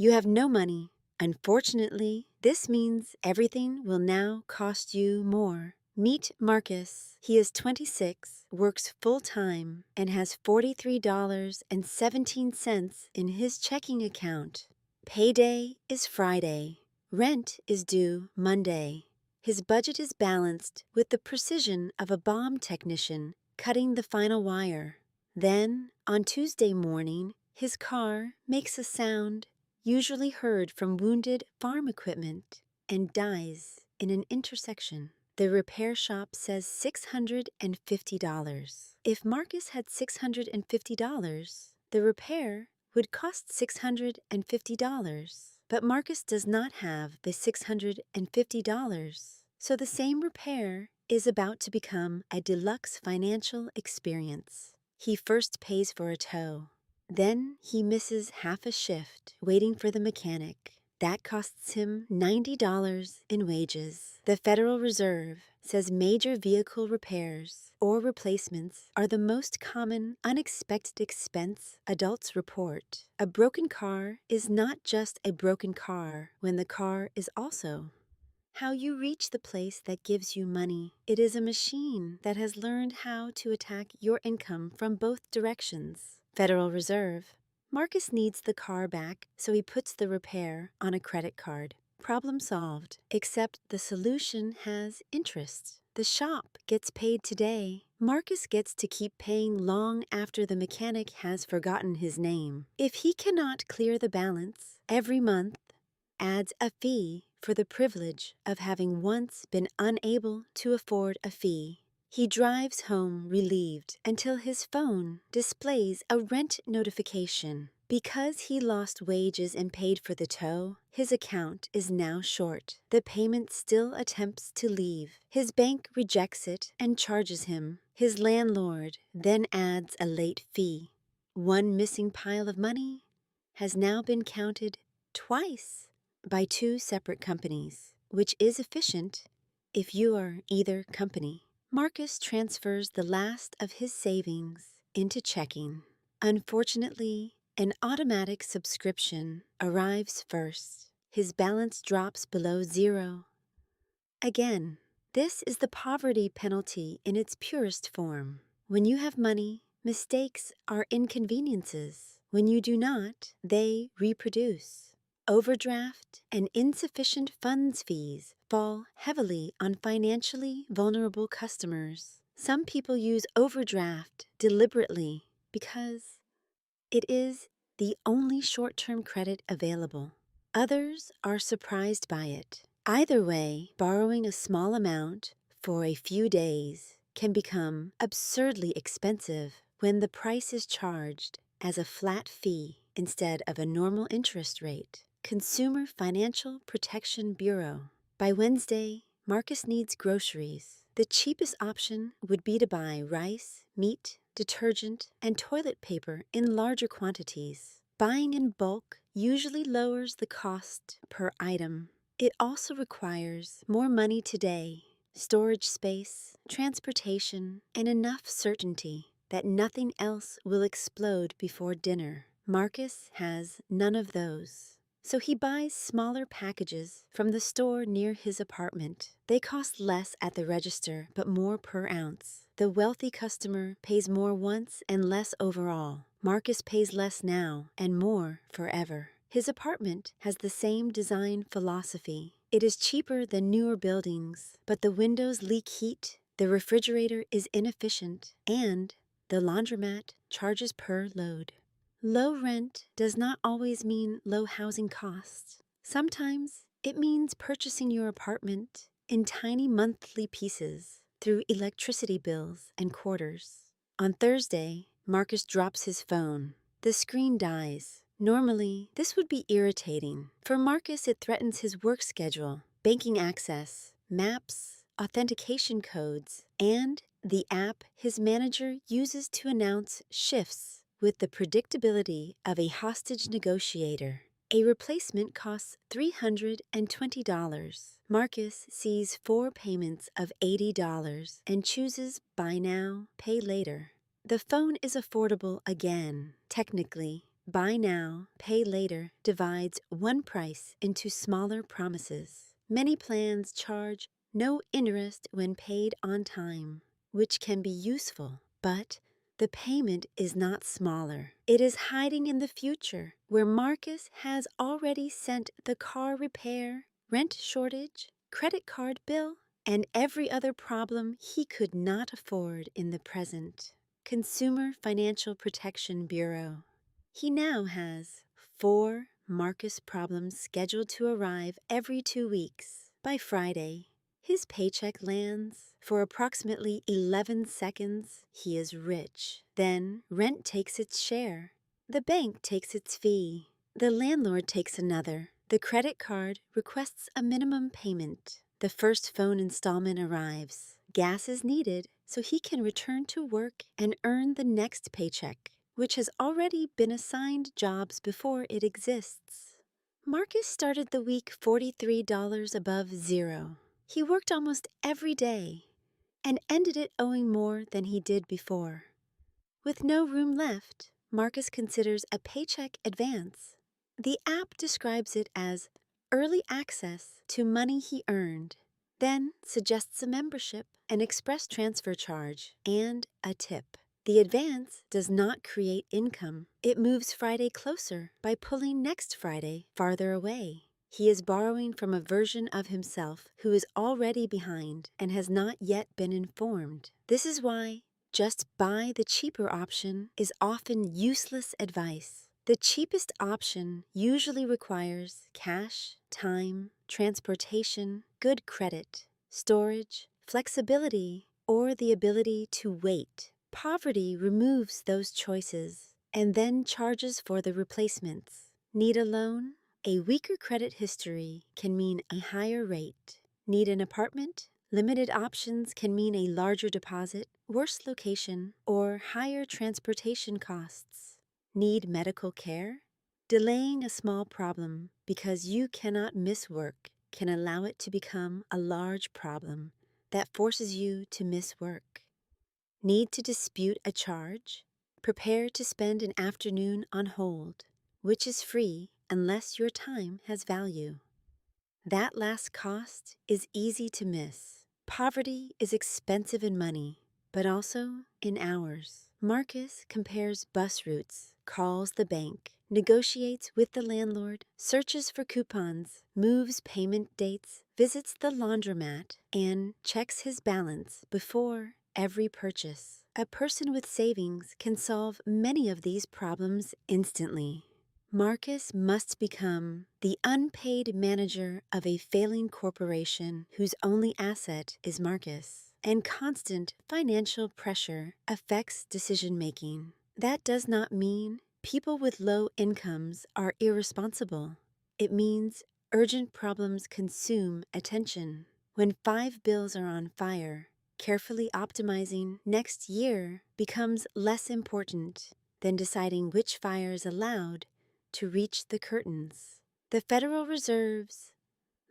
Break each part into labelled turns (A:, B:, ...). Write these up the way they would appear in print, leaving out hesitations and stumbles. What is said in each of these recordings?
A: You have no money. Unfortunately, this means everything will now cost you more. Meet Marcus. He is 26, works full-time, and has $43.17 in his checking account. Payday is Friday. Rent is due Monday. His budget is balanced with the precision of a bomb technician cutting the final wire. Then, on Tuesday morning, his car makes a sound usually heard from wounded farm equipment and dies in an intersection. The repair shop says $650. If Marcus had $650, the repair would cost $650. But Marcus does not have the $650, so the same repair is about to become a deluxe financial experience. He first pays for a tow. Then he misses half a shift waiting for the mechanic. That costs him $90 in wages. The Federal Reserve says major vehicle repairs or replacements are the most common unexpected expense adults report. A broken car is not just a broken car when the car is also how you reach the place that gives you money. It is a machine that has learned how to attack your income from both directions. Federal Reserve. Marcus needs the car back, so he puts the repair on a credit card. Problem solved, except the solution has interest. The shop gets paid today. Marcus gets to keep paying long after the mechanic has forgotten his name. If he cannot clear the balance, every month adds a fee for the privilege of having once been unable to afford a fee. He drives home relieved until his phone displays a rent notification. Because he lost wages and paid for the tow, his account is now short. The payment still attempts to leave. His bank rejects it and charges him. His landlord then adds a late fee. One missing pile of money has now been counted twice by two separate companies, which is efficient if you are either company. Marcus transfers the last of his savings into checking. Unfortunately, an automatic subscription arrives first. His balance drops below zero. Again, this is the poverty penalty in its purest form. When you have money, mistakes are inconveniences. When you do not, they reproduce. Overdraft and insufficient funds fees fall heavily on financially vulnerable customers. Some people use overdraft deliberately because it is the only short-term credit available. Others are surprised by it. Either way, borrowing a small amount for a few days can become absurdly expensive when the price is charged as a flat fee instead of a normal interest rate. Consumer Financial Protection Bureau. By Wednesday, Marcus needs groceries. The cheapest option would be to buy rice, meat, detergent, and toilet paper in larger quantities. Buying in bulk usually lowers the cost per item. It also requires more money today, storage space, transportation, and enough certainty that nothing else will explode before dinner. Marcus has none of those. So he buys smaller packages from the store near his apartment. They cost less at the register, but more per ounce. The wealthy customer pays more once and less overall. Marcus pays less now and more forever. His apartment has the same design philosophy. It is cheaper than newer buildings, but the windows leak heat, the refrigerator is inefficient, and the laundromat charges per load. Low rent does not always mean low housing costs. Sometimes it means purchasing your apartment in tiny monthly pieces through electricity bills and quarters. On Thursday, Marcus drops his phone. The screen dies. Normally, this would be irritating. For Marcus, it threatens his work schedule, banking access, maps, authentication codes, and the app his manager uses to announce shifts. With the predictability of a hostage negotiator, a replacement costs $320. Marcus sees 4 payments of $80 and chooses buy now, pay later. The phone is affordable again. Technically, Buy now, pay later divides one price into smaller promises. Many plans charge no interest when paid on time, which can be useful, but the payment is not smaller. It is hiding in the future, where Marcus has already sent the car repair, rent shortage, credit card bill, and every other problem he could not afford in the present. Consumer Financial Protection Bureau. He now has 4 Marcus problems scheduled to arrive every 2 weeks. By Friday, his paycheck lands. For approximately 11 seconds, he is rich. Then rent takes its share. The bank takes its fee. The landlord takes another. The credit card requests a minimum payment. The first phone installment arrives. Gas is needed so he can return to work and earn the next paycheck, which has already been assigned jobs before it exists. Marcus started the week $43 above zero. He worked almost every day and ended it owing more than he did before. With no room left, Marcus considers a paycheck advance. The app describes it as early access to money he earned, then suggests a membership, an express transfer charge, and a tip. The advance does not create income. It moves Friday closer by pulling next Friday farther away. He is borrowing from a version of himself who is already behind and has not yet been informed. This is why just buy the cheaper option is often useless advice. The cheapest option usually requires cash, time, transportation, good credit, storage, flexibility, or the ability to wait. Poverty removes those choices and then charges for the replacements. Need a loan? A weaker credit history can mean a higher rate. Need an apartment? Limited options can mean a larger deposit, worse location, or higher transportation costs. Need medical care? Delaying a small problem because you cannot miss work can allow it to become a large problem that forces you to miss work. Need to dispute a charge? Prepare to spend an afternoon on hold, which is free unless your time has value. That last cost is easy to miss. Poverty is expensive in money, but also in hours. Marcus compares bus routes, calls the bank, negotiates with the landlord, searches for coupons, moves payment dates, visits the laundromat, and checks his balance before every purchase. A person with savings can solve many of these problems instantly. Marcus must become the unpaid manager of a failing corporation whose only asset is Marcus, and constant financial pressure affects decision-making. That does not mean people with low incomes are irresponsible. It means urgent problems consume attention. When 5 bills are on fire, carefully optimizing next year becomes less important than deciding which fire is allowed to reach the curtains. The Federal Reserve's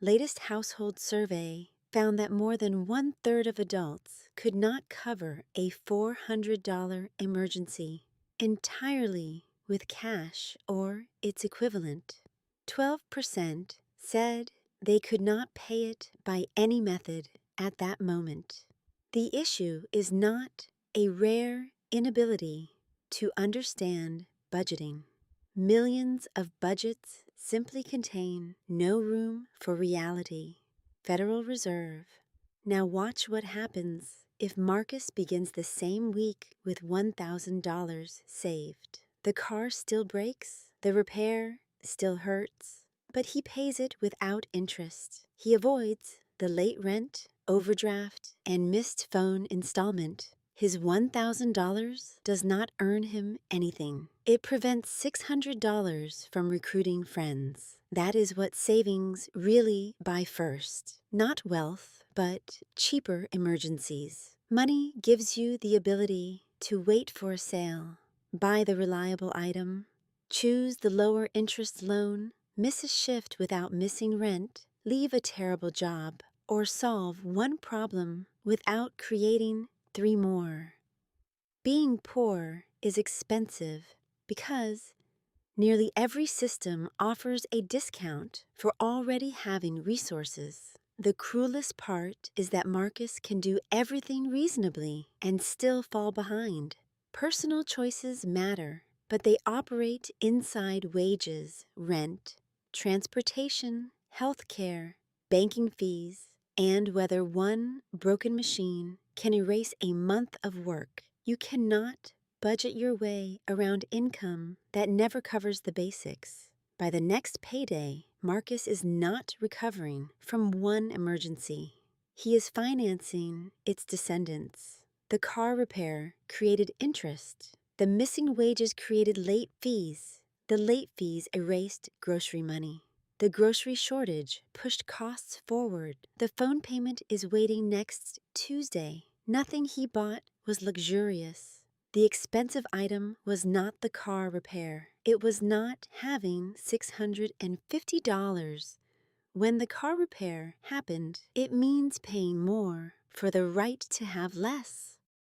A: latest household survey found that more than 1/3 of adults could not cover a $400 emergency entirely with cash or its equivalent. 12% said they could not pay it by any method at that moment. The issue is not a rare inability to understand budgeting. Millions of budgets simply contain no room for reality. Federal Reserve. Now watch what happens if Marcus begins the same week with $1,000 saved. The car still breaks, the repair still hurts, but he pays it without interest. He avoids the late rent, overdraft, and missed phone installment. His $1,000 does not earn him anything. It prevents $600 from recruiting friends. That is what savings really buy first. Not wealth, but cheaper emergencies. Money gives you the ability to wait for a sale, buy the reliable item, choose the lower interest loan, miss a shift without missing rent, leave a terrible job, or solve one problem without creating 3 more. Being poor is expensive because Nearly every system offers a discount for already having resources. The cruelest part is that Marcus can do everything reasonably and still fall behind. Personal choices matter, but they operate inside wages, rent, transportation, healthcare, banking fees, and whether one broken machine can erase a month of work. You cannot budget your way around income that never covers the basics. By the next payday, Marcus is not recovering from one emergency. He is financing its descendants. The car repair created interest. The missing wages created late fees. The late fees erased grocery money. The grocery shortage pushed costs forward. The phone payment is waiting next Tuesday. Nothing he bought was luxurious. The expensive item was not the car repair. It was not having $650. When the car repair happened, it means paying more for the right to have less.